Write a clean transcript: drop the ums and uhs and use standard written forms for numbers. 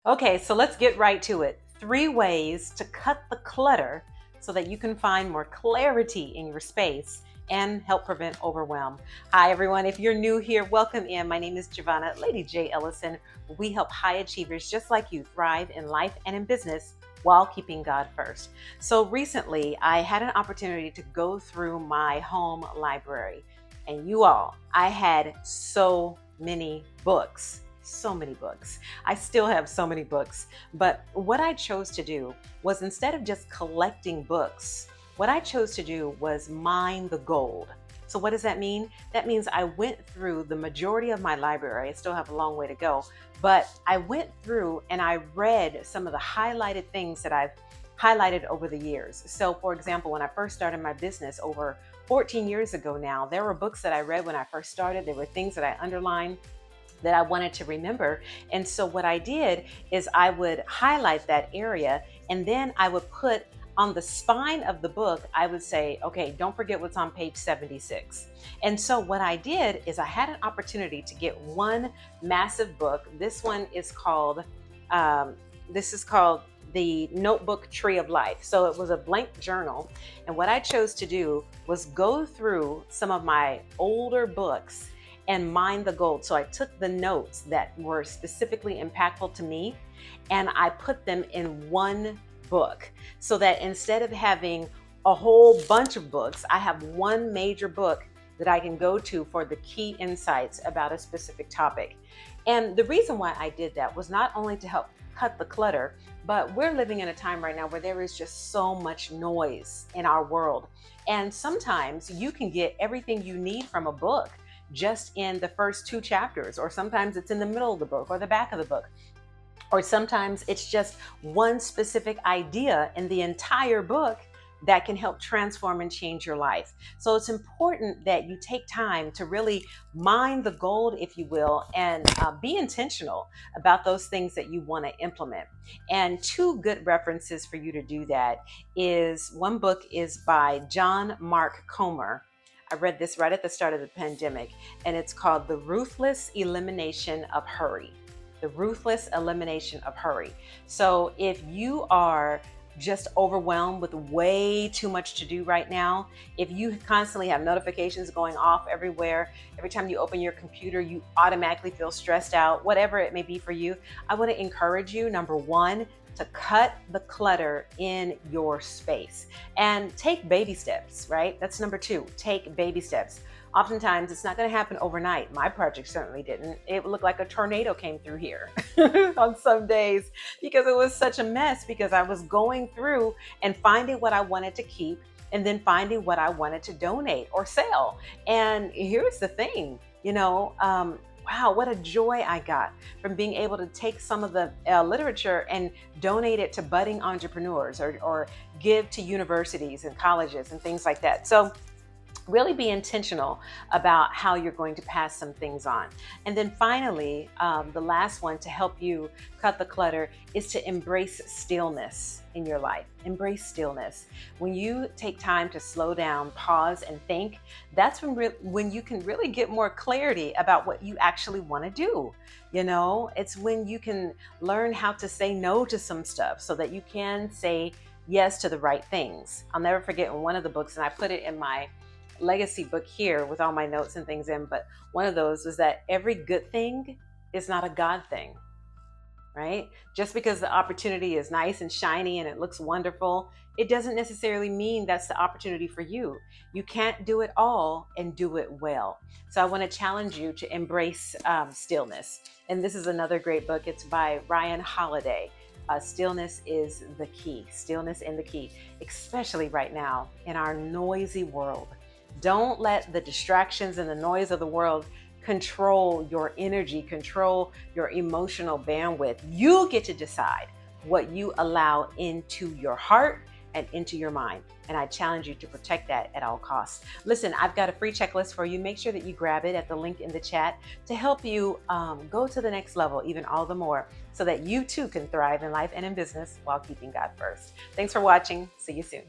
Okay, so let's get right to it. 3 ways to cut the clutter so that you can find more clarity in your space and help prevent overwhelm. Hi, everyone. If you're new here, welcome in. My name is Giovanna, Lady J. Ellison. We help high achievers just like you thrive in life and in business while keeping God first. So recently, I had an opportunity to go through my home library. And you all, I had so many books. So many books. I still have so many books. But what I chose to do was instead of just collecting books, what I chose to do was mine the gold. So, what does that mean? That means I went through the majority of my library. I still have a long way to go, but I went through and I read some of the highlighted things that I've highlighted over the years. So, for example, when I first started my business over 14 years ago now, there were books that I read when I first started. There were things that I underlined that I wanted to remember. And so what I did is I would highlight that area and then I would put on the spine of the book, I would say, okay, don't forget what's on page 76. And so what I did is I had an opportunity to get one massive book. Um, this is called the Notebook Tree of Life. So it was a blank journal. And what I chose to do was go through some of my older books and mine the gold. So I took the notes that were specifically impactful to me and I put them in one book so that instead of having a whole bunch of books, I have one major book that I can go to for the key insights about a specific topic. And the reason why I did that was not only to help cut the clutter, but we're living in a time right now where there is just so much noise in our world. And sometimes you can get everything you need from a book just in the first 2 chapters, or sometimes it's in the middle of the book or the back of the book, or sometimes it's just one specific idea in the entire book that can help transform and change your life. So it's important that you take time to really mine the gold, if you will, and be intentional about those things that you want to implement. And 2 good references for you to do that is one book is by John Mark Comer. I read this right at the start of the pandemic, and it's called The Ruthless Elimination of Hurry. The Ruthless Elimination of Hurry. So if you are just overwhelmed with way too much to do right now, if you constantly have notifications going off everywhere, every time you open your computer, you automatically feel stressed out, whatever it may be for you, I want to encourage you, number one, to cut the clutter in your space and take baby steps, right? That's number 2, take baby steps. Oftentimes it's not going to happen overnight. My project certainly didn't. It looked like a tornado came through here on some days because it was such a mess, because I was going through and finding what I wanted to keep and then finding what I wanted to donate or sell. And here's the thing, wow, what a joy I got from being able to take some of the literature and donate it to budding entrepreneurs, or give to universities and colleges and things like that. So really be intentional about how you're going to pass some things on. And then finally, the last one to help you cut the clutter is to embrace stillness in your life. Embrace stillness. When you take time to slow down, pause, and think, that's when you can really get more clarity about what you actually want to do. It's when you can learn how to say no to some stuff so that you can say yes to the right things. I'll never forget in one of the books, and I put it in my legacy book here with all my notes and things in, but one of those was that every good thing is not a God thing, right? Just because the opportunity is nice and shiny and it looks wonderful, it doesn't necessarily mean that's the opportunity for you. You can't do it all and do it well. So I want to challenge you to embrace stillness. And this is another great book. It's by Ryan Holiday. Stillness is the key. Stillness in the key, especially right now in our noisy world. Don't let the distractions and the noise of the world control your energy, control your emotional bandwidth. You get to decide what you allow into your heart and into your mind. And I challenge you to protect that at all costs. Listen, I've got a free checklist for you. Make sure that you grab it at the link in the chat to help you go to the next level, even all the more, so that you too can thrive in life and in business while keeping God first. Thanks for watching. See you soon.